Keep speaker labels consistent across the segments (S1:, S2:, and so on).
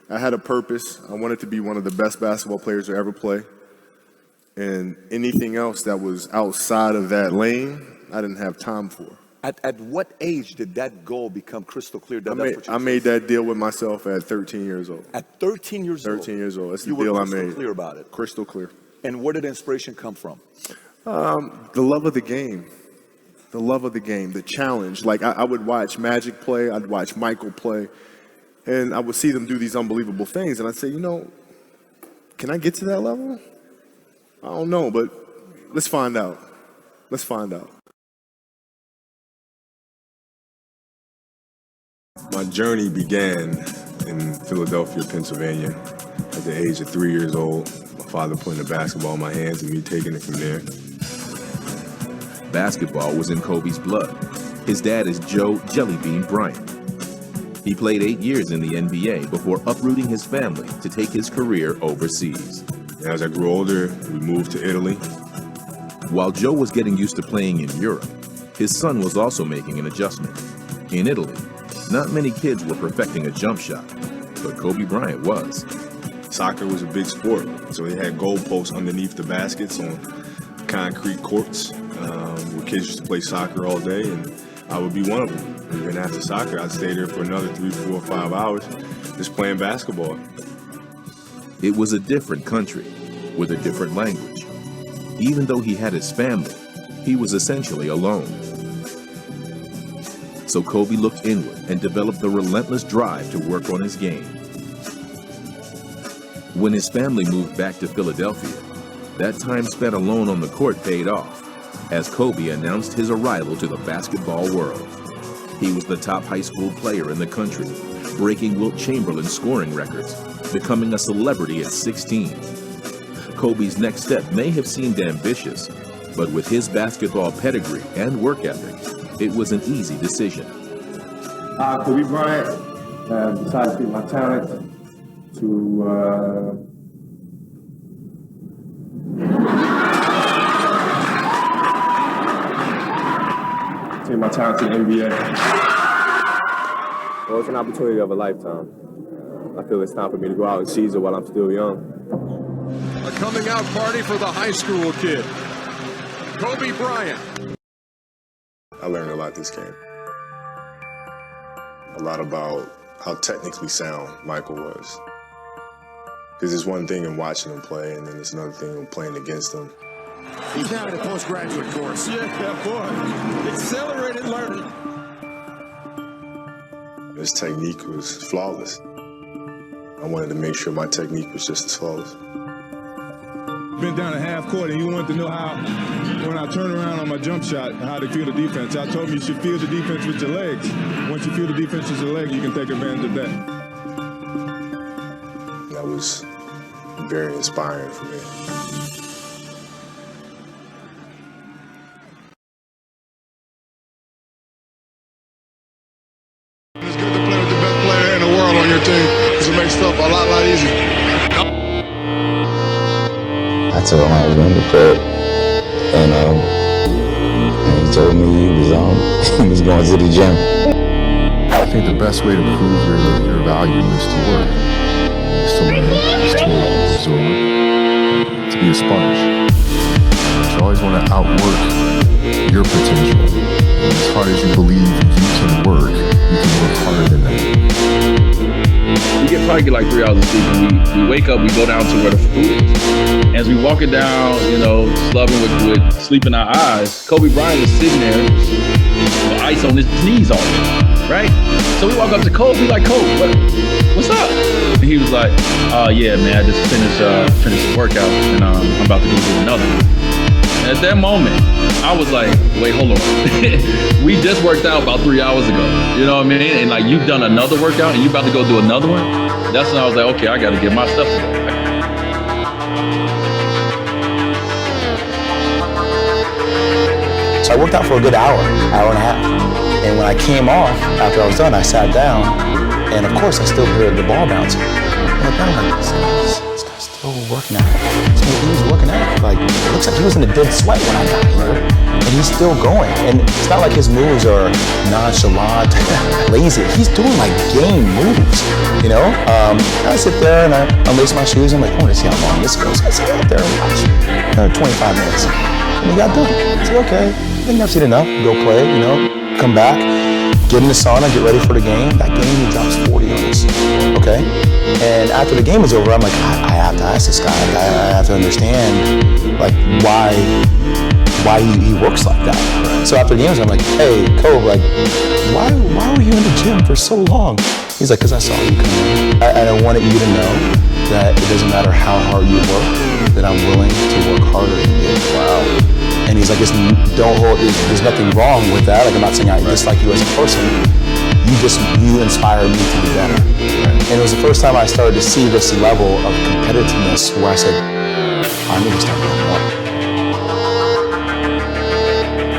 S1: I had a purpose. I wanted to be one of the best basketball players to ever play. And anything else that was outside of that lane, I didn't have time for.
S2: At what age did that goal become crystal clear?
S1: I made that deal with myself at 13 years old.
S2: At 13 years old?
S1: 13 years old. That's the deal I made.
S2: You were crystal clear about it?
S1: Crystal clear.
S2: And where did inspiration come from?
S1: The love of the game. The love of the game, the challenge. Like, I would watch Magic play, I'd watch Michael play, and I would see them do these unbelievable things, and I'd say, you know, can I get to that level? I don't know, but let's find out. Let's find out. My journey began in Philadelphia, Pennsylvania, at the age of 3 years old. My father putting a basketball in my hands and me taking it from there.
S3: Basketball was in Kobe's blood. His dad is Joe Jellybean Bryant. He played 8 years in the NBA before uprooting his family to take his career overseas.
S1: As I grew older, we moved to Italy.
S3: While Joe was getting used to playing in Europe, his son was also making an adjustment. In Italy, not many kids were perfecting a jump shot, but Kobe Bryant was.
S1: Soccer was a big sport, so they had goalposts underneath the baskets on concrete courts where kids used to play soccer all day, and I would be one of them. And then after soccer, I'd stay there for another 3, 4, 5 hours just playing basketball.
S3: It was a different country with a different language. Even though he had his family, he was essentially alone. So Kobe looked inward and developed the relentless drive to work on his game. When his family moved back to Philadelphia, that time spent alone on the court paid off, as Kobe announced his arrival to the basketball world. He was the top high school player in the country, breaking Wilt Chamberlain's scoring records, becoming a celebrity at 16. Kobe's next step may have seemed ambitious, but with his basketball pedigree and work ethic, it was an easy decision.
S4: Kobe Bryant decided to take my talent to take my talent to the NBA.
S5: Well, it's an opportunity of a lifetime. I feel it's time for me to go out and seize it while I'm still young.
S6: A coming out party for the high school kid, Kobe Bryant.
S1: I learned a lot this game. A lot about how technically sound Michael was. Because it's one thing in watching him play, and then it's another thing in playing against him.
S6: He's now in a postgraduate course. Yeah, boy. Accelerated learning.
S1: His technique was flawless. I wanted to make sure my technique was just as flawless.
S4: Been down at half court, and you wanted to know how, when I turn around on my jump shot, how to feel the defense. I told him you should feel the defense with your legs. Once you feel the defense with your legs, you can take advantage of that.
S1: That was very inspiring for me.
S6: It's good to play with the best player in the world on your team, because it makes stuff a lot easier.
S7: I told him I was going to court, and he told me he was going to the gym.
S8: I think the best way to prove your value is to work, is to learn, is to absorb, to be a sponge. You always want to outwork your potential. And as hard as you believe you can work harder than that.
S9: We probably get like 3 hours of sleep, and we wake up, we go down to where the food is. As we walking down, slubbing with sleep in our eyes, Kobe Bryant is sitting there with ice on his knees already, right? So we walk up to Kobe, like, Kobe, what's up? And he was like, yeah, man, I just finished the workout, and I'm about to go do another one. And at that moment, I was like, wait, hold on. We just worked out about 3 hours ago. You know what I mean? And like, you've done another workout and you about to go do another one? That's when I was like, okay, I got to get my stuff together.
S7: So I worked out for a good hour and a half. And when I came off, after I was done, I sat down. And of course, I still heard the ball bouncing. And I'm like, this guy's still go working out. So he was working out. Like, it looks like he was in a dead sweat when I got here. And he's still going. And it's not like his moves are nonchalant, lazy. He's doing like game moves, you know? I sit there and I unlace my shoes. I'm like, I want to see how long this goes. I sit out there and watch 25 minutes. And we got done. I said, okay, I think I've seen enough. Go play, you know, come back, get in the sauna, get ready for the game. That game, he drops 40 on us, okay? And after the game is over, I'm like, I have to ask this guy. I have to understand, like, why he works like that. So after the games, I'm like, hey, Kobe, like, why were you in the gym for so long? He's like, because I saw you come in. And I wanted you to know that it doesn't matter how hard you work, that I'm willing to work harder than you. Wow. And he's like, there's nothing wrong with that. Like, I'm not saying I dislike you as a person. You inspire me to be better. And it was the first time I started to see this level of competitiveness where I said, I need to start going up.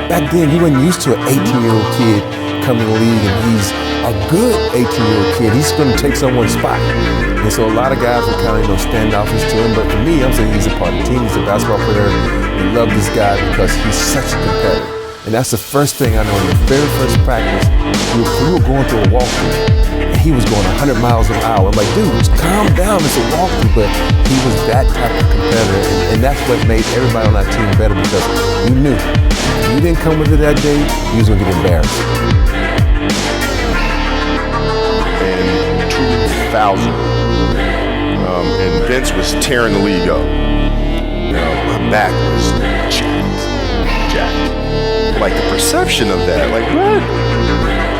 S10: Back then, you weren't used to an 18-year-old kid coming in the league, and he's a good 18-year-old kid. He's going to take someone's spot. And so a lot of guys were kind of, standoffish to him. But for me, I'm saying he's a part of the team. He's a basketball player. We love this guy because he's such a competitor. And that's the first thing I know. In the very first practice, we were going through a walkthrough, and he was going 100 miles an hour. I'm like, dude, just calm down. It's a walkthrough. But he was that type of competitor, and that's what made everybody on our team better because we knew if you didn't come with it that day, you was going to get embarrassed.
S1: In 2000, and Vince was tearing the league up. You know, my back was jacked. Like the perception of that, like what?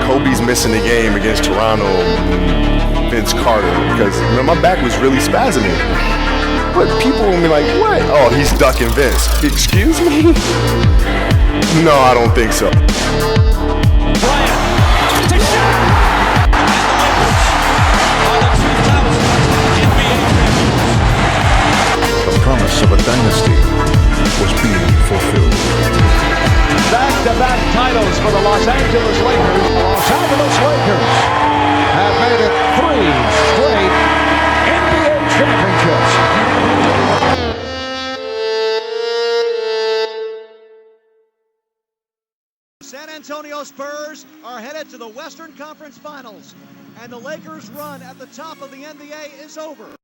S1: Kobe's missing the game against Toronto, Vince Carter, because my back was really spasming. But people will be like, what? Oh, he's ducking Vince. Excuse me? No, I don't think so.
S11: Bryant to Shaq! And the Lakers are the 2000 NBA champions.
S8: The promise of a dynasty was being fulfilled.
S12: Back-to-back titles for the Los Angeles Lakers. The Los Angeles Lakers have made it 3 straight NBA championships.
S13: San Antonio Spurs are headed to the Western Conference Finals, and the Lakers' run at the top of the NBA is over.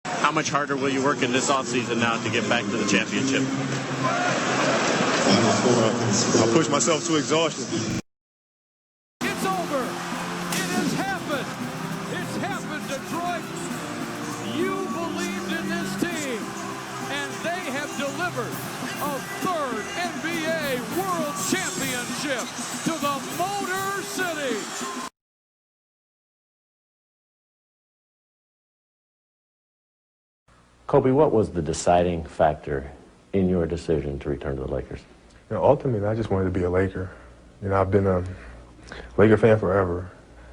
S14: How much harder will you work in this offseason now to get back to the championship?
S4: I'll push myself to exhaustion.
S12: It's over. It has happened. It's happened, Detroit. You believed in this team, and they have delivered a 3rd NBA World Championship to the Motor City.
S15: Kobe, what was the deciding factor in your decision to return to the Lakers?
S8: You know, ultimately, I just wanted to be a Laker. You know, I've been a Laker fan forever.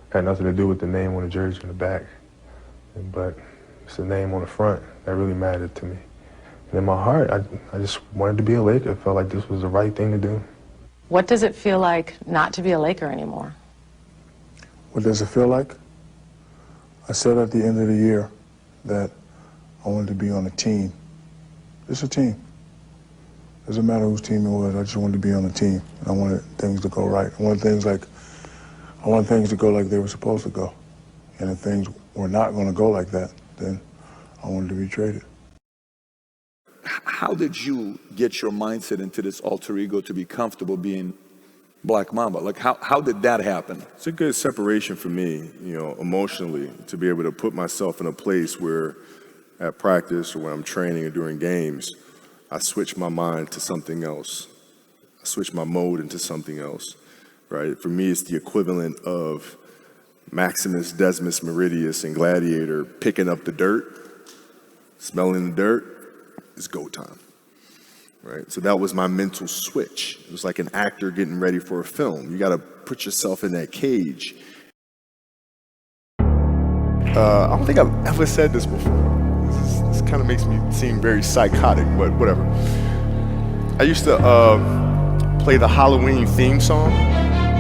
S8: Had nothing to do with the name on the jersey on the back. But it's the name on the front that really mattered to me. And in my heart, I just wanted to be a Laker. I felt like this was the right thing to do.
S16: What does it feel like not to be a Laker anymore?
S17: What does it feel like? I said at the end of the year that I wanted to be on a team. It's a team. Doesn't matter whose team it was, I just wanted to be on the team. And I wanted things to go right. I wanted things to go like they were supposed to go. And if things were not going to go like that, then I wanted to be traded.
S2: How did you get your mindset into this alter ego to be comfortable being Black Mamba? Like, how did that happen?
S1: It's a good separation for me, you know, emotionally, to be able to put myself in a place where at practice or when I'm training or during games, I switch my mind to something else. I switch my mode into something else, right? For me, it's the equivalent of Maximus Decimus Meridius in Gladiator picking up the dirt, smelling the dirt. It's go time, right? So that was my mental switch. It was like an actor getting ready for a film. You got to put yourself in that cage. I don't think I've ever said this before. This kind of makes me seem very psychotic, but whatever. I used to play the Halloween theme song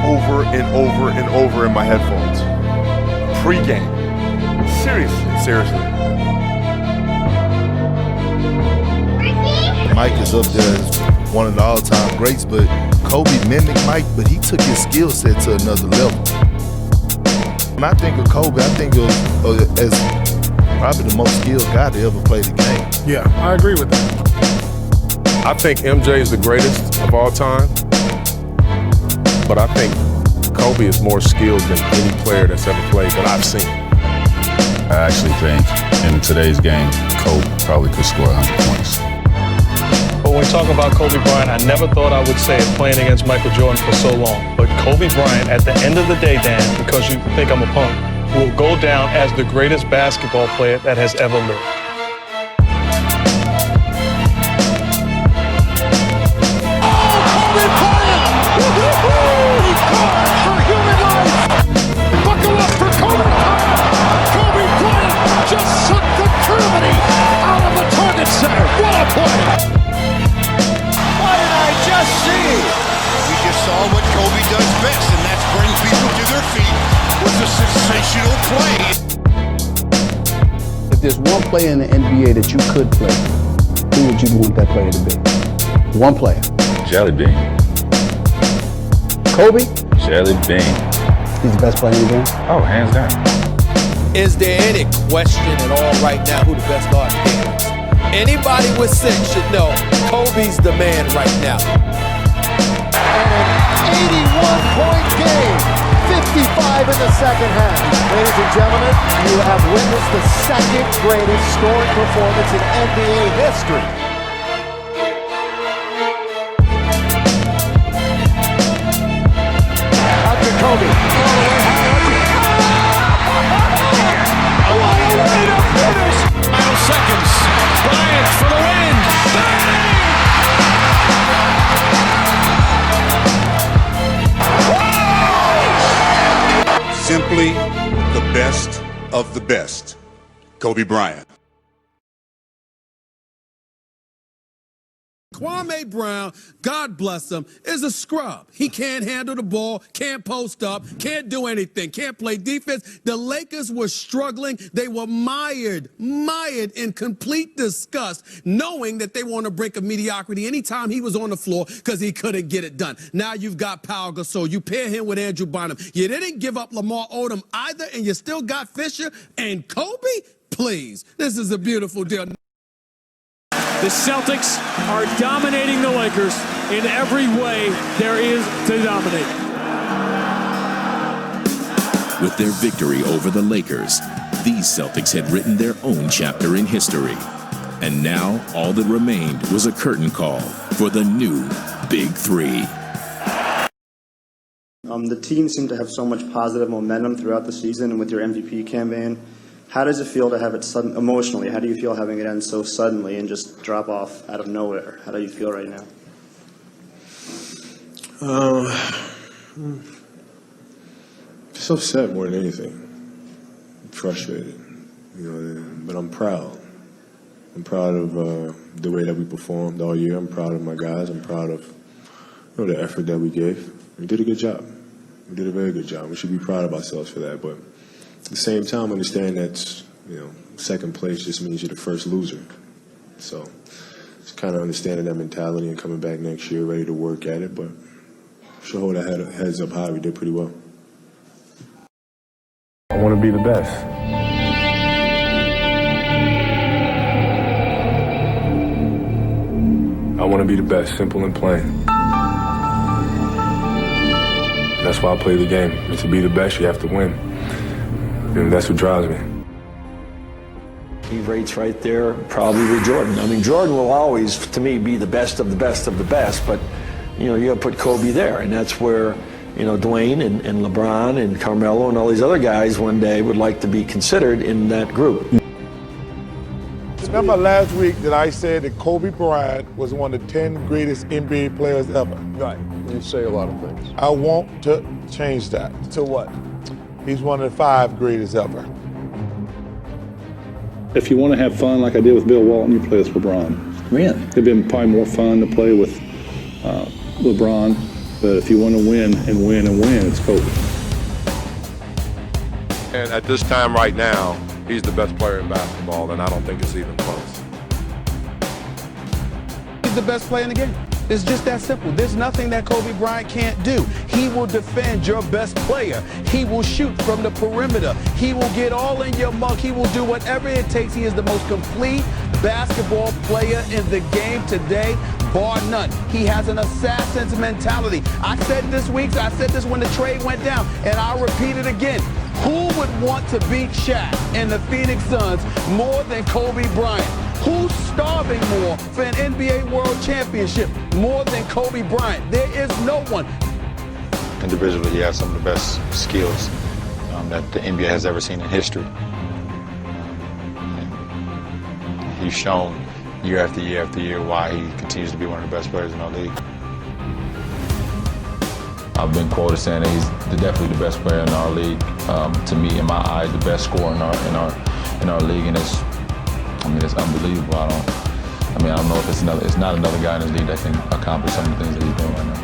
S1: over and over and over in my headphones. Pre-game. Seriously.
S18: Mike is up there as one of the all-time greats, but Kobe mimicked Mike, but he took his skill set to another level. When I think of Kobe, I think of as probably the most skilled guy to ever play the game.
S10: Yeah, I agree with that. I think MJ is the greatest of all time, but I think Kobe is more skilled than any player that's ever played that I've seen.
S19: I actually think in today's game, Kobe probably could score 100 points.
S20: But when we talk about Kobe Bryant, I never thought I would say it playing against Michael Jordan for so long. But Kobe Bryant, at the end of the day, Dan, because you think I'm a punk, will go down as the greatest basketball player that has ever lived.
S12: Just sucked the Germany out of the target center. What a play! What did I just see?
S21: We just saw what Kobe does best, and that's bring people to their feet with a sensational play.
S22: If there's one player in the NBA that you could play, who would you want that player to be? One player.
S19: Jelly Bean.
S22: Kobe?
S19: Jelly Bean.
S22: He's the best player in the game?
S19: Oh, hands down.
S23: Is there any question at all right now who the best guard in the game is? Anybody with sense should know Kobe's the man right now.
S13: And an 81-point game, 55 in the second half. Ladies and gentlemen, you have witnessed the second greatest scoring performance in NBA history. Up to Kobe, all the way high.
S12: Final seconds. Bryant for the win.
S21: Simply the best of the best. Kobe Bryant.
S24: Kwame Brown, God bless him, is a scrub. He can't handle the ball, can't post up, can't do anything, can't play defense. The Lakers were struggling. They were mired in complete disgust, knowing that they were on the brink of mediocrity anytime he was on the floor because he couldn't get it done. Now you've got Pau Gasol. You pair him with Andrew Bynum. You didn't give up Lamar Odom either, and you still got Fisher and Kobe? Please, this is a beautiful deal.
S12: The Celtics are dominating the Lakers in every way there is to dominate.
S3: With their victory over the Lakers, these Celtics had written their own chapter in history. And now all that remained was a curtain call for the new Big Three.
S25: The team seemed to have so much positive momentum throughout the season, and with your MVP campaign, how does it feel to have it sudden emotionally? How do you feel having it end so suddenly and just drop off out of nowhere? How do you feel right now?
S17: Just upset more than anything. Frustrated, but I'm proud. I'm proud of the way that we performed all year. I'm proud of my guys. I'm proud of the effort that we gave. We did a good job. We did a very good job. We should be proud of ourselves for that. But at the same time, understand that second place just means you're the first loser. So it's kind of understanding that mentality and coming back next year ready to work at it. But should hold our heads up high. We did pretty well.
S10: I want to be the best. I want to be the best, simple and plain. That's why I play the game. And to be the best, you have to win. And that's what drives me.
S26: He rates right there, probably with Jordan. I mean, Jordan will always, to me, be the best of the best of the best, but, you got to put Kobe there, and that's where, Dwayne and LeBron and Carmelo and all these other guys one day would like to be considered in that group.
S27: Remember last week that I said that Kobe Bryant was one of the 10 greatest NBA players ever?
S6: Right. You say a lot of things.
S27: I want to change that.
S6: To what?
S27: He's one of the 5 greatest ever.
S28: If you want to have fun like I did with Bill Walton, you play with LeBron.
S26: Win.
S28: It'd been probably more fun to play with LeBron, but if you want to win and win and win, it's Kobe.
S29: And at this time right now, he's the best player in basketball, and I don't think it's even close.
S22: is the best player in the game. It's just that simple. There's nothing that Kobe Bryant can't do. He will defend your best player. He will shoot from the perimeter. He will get all in your mug. He will do whatever it takes. He is the most complete basketball player in the game today, bar none. He has an assassin's mentality. I said this week, I said this when the trade went down, and I'll repeat it again. Who would want to beat Shaq and the Phoenix Suns more than Kobe Bryant? Who's starving more for an NBA World Championship more than Kobe Bryant? There is no one.
S4: Individually, he has some of the best skills that the NBA has ever seen in history. He's shown year after year after year why he continues to be one of the best players in our league.
S19: I've been quoted saying that he's definitely the best player in our league. To me, in my eyes, the best scorer in our league, and it's unbelievable. I don't know if it's not another guy in this league that can accomplish some of the things that he's doing right now.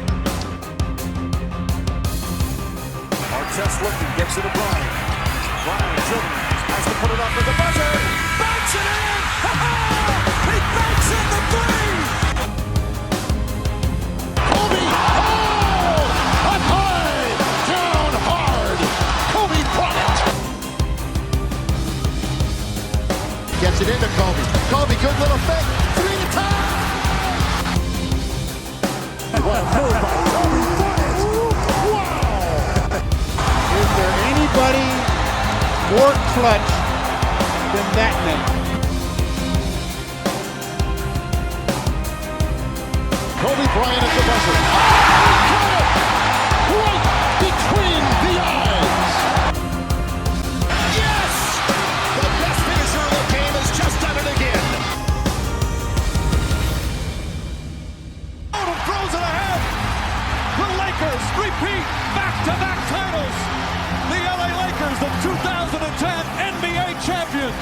S5: Artest looking, gets it to Bryant. Bryant dribbling, has to put it up with the buzzer. Banks it in! He banks in the three! Kobe! Oh! Up high! Down hard! Kobe Bryant!
S13: Gets it into Kobe. Kobe, good little fake. 3 to tie!
S5: What a move by Kobe Bryant! Wow!
S7: Is there anybody more clutch than that man?
S13: Kobe Bryant at the buzzer. Right between the eyes.
S21: Yes! The best finisher of the game has just done it again.
S12: Oden throws it ahead. The Lakers repeat back-to-back titles. The LA Lakers, the 2010 NBA champions.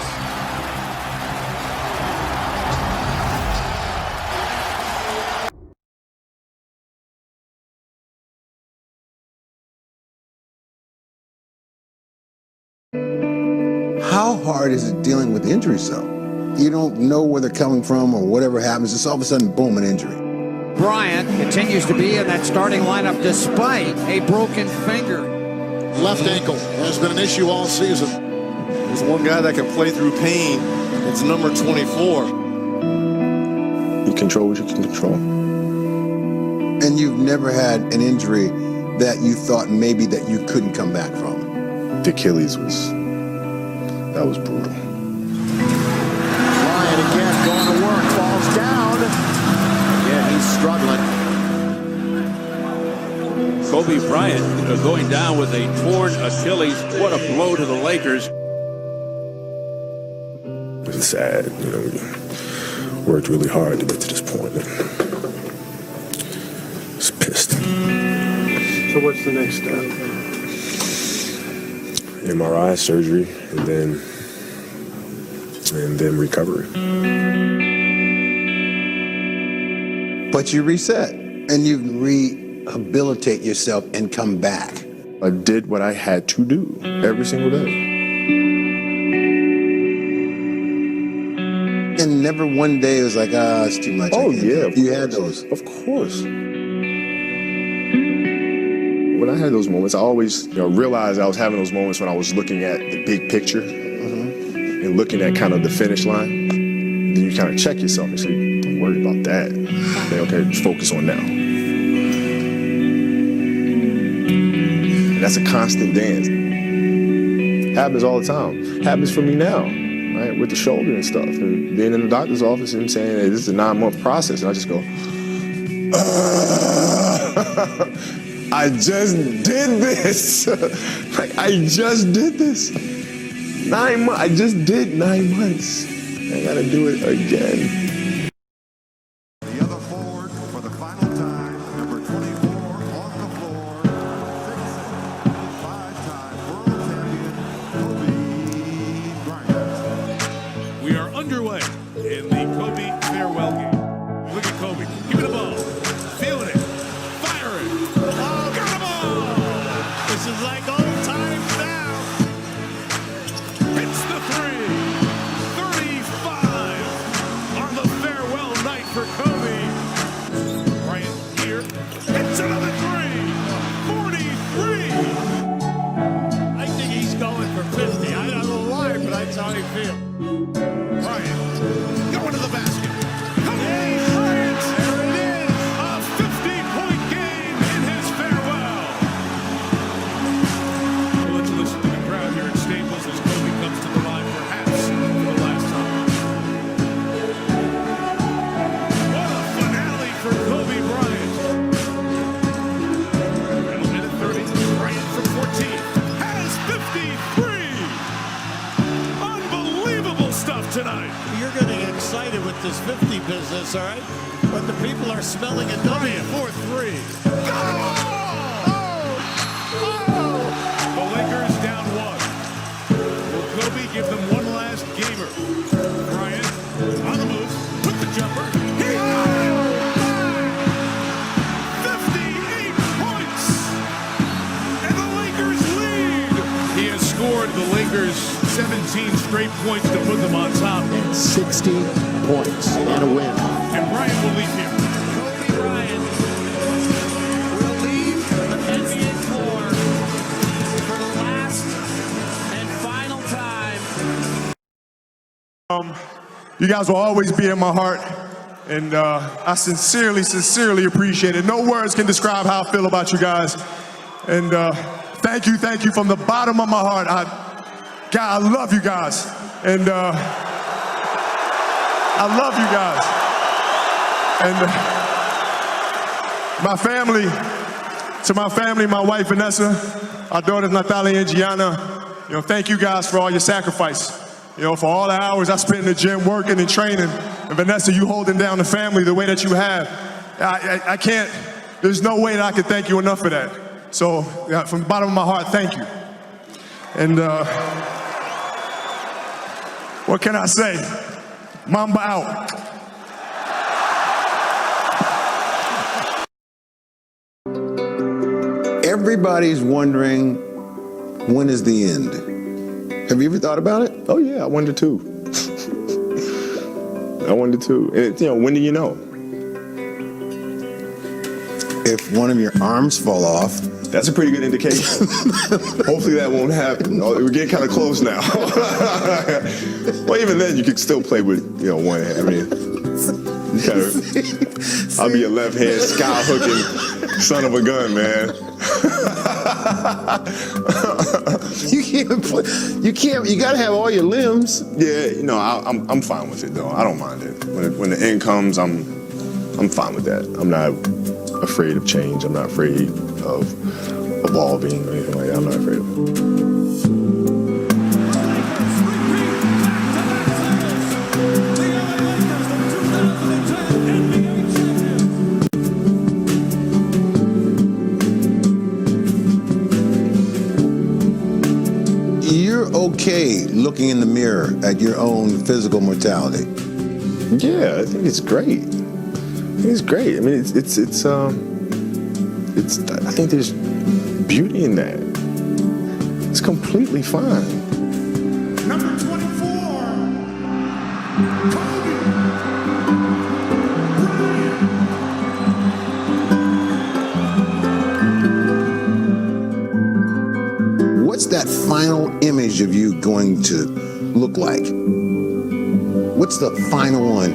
S8: How hard is it dealing with injuries, though? You don't know where they're coming from or whatever happens. Just all of a sudden, boom, an injury.
S23: Bryant continues to be in that starting lineup despite a broken finger.
S13: Left ankle has been an issue all season.
S9: There's one guy that can play through pain. It's number 24.
S1: You control what you can control.
S8: And you've never had an injury that you thought maybe that you couldn't come back from.
S1: The Achilles that was brutal.
S13: Bryant again going to work, falls down. Yeah, he's struggling.
S11: Kobe Bryant going down with a torn Achilles. What a blow to the Lakers.
S1: It's sad, we worked really hard to get to this point. It's pissed.
S9: So what's the next step?
S1: MRI surgery, and then recovery.
S8: But you reset, and you rehabilitate yourself and come back.
S1: I did what I had to do every single day.
S8: And never one day it was like, it's too much.
S1: Oh, yeah.
S8: You had those.
S1: Of course. When I had those moments, I always realized I was having those moments when I was looking at the big picture and looking at kind of the finish line. Then you kind of check yourself and say, don't worry about that. Okay, just focus on now. And that's a constant dance. Happens all the time. Happens for me now, right? With the shoulder and stuff. And being in the doctor's office and saying, hey, this is a 9-month process. And I just go, I just did this. I just did this. 9 months. I just did 9 months. I gotta do it again.
S21: The other forward for the final time, number 24 on the floor, 5-time world champion, Kobe Bryant.
S6: We are underway in the Kobe farewell game. Look at Kobe. Give me the ball. Feeling it. Firing. Oh, got the ball. This is like old times now. Hits the three. 35 on the farewell night for Kobe. tonight.
S2: You're getting excited with this 50 business, all right? But the people are smelling a W.
S6: 4-3. The Lakers down 1. Will Kobe give them one last gamer? Bryant on the move. Put the jumper. He 58 points. And the Lakers lead. He has scored the Lakers 17 straight points to put them on top.
S13: And 60 points and a win.
S6: And Bryant will leave here.
S2: Kobe Bryant will leave the NBA floor for the last and final time.
S1: You guys will always be in my heart, and I sincerely appreciate it. No words can describe how I feel about you guys. And thank you from the bottom of my heart. God, I love you guys, and I love you guys. And my family, my wife Vanessa, our daughters Natalia and Gianna, thank you guys for all your sacrifice. For all the hours I spent in the gym working and training. And Vanessa, you holding down the family the way that you have. I can't, there's no way that I can thank you enough for that. So from the bottom of my heart, thank you. And what can I say? Mamba out.
S8: Everybody's wondering, when is the end? Have you ever thought about it?
S1: Oh yeah, I wonder too. I wonder too. And, when do you know?
S8: If one of your arms fall off.
S1: That's a pretty good indication. Hopefully that won't happen. We're getting kind of close now. Well, even then, you could still play with, one hand. I mean, I'll be a left hand sky hooking son of a gun, man.
S8: You can't. You gotta have all your limbs.
S1: Yeah, I'm fine with it though. I don't mind it. When the end comes, I'm fine with that. I'm not afraid of change. I'm not afraid of evolving or anything like that. I'm not afraid of it.
S8: Okay, looking in the mirror at your own physical mortality.
S1: Yeah, I think it's great. It's great. I mean, it's. I think there's beauty in that. It's completely fine.
S6: Number 24.
S8: What's that final image of you going to look like? What's the final one?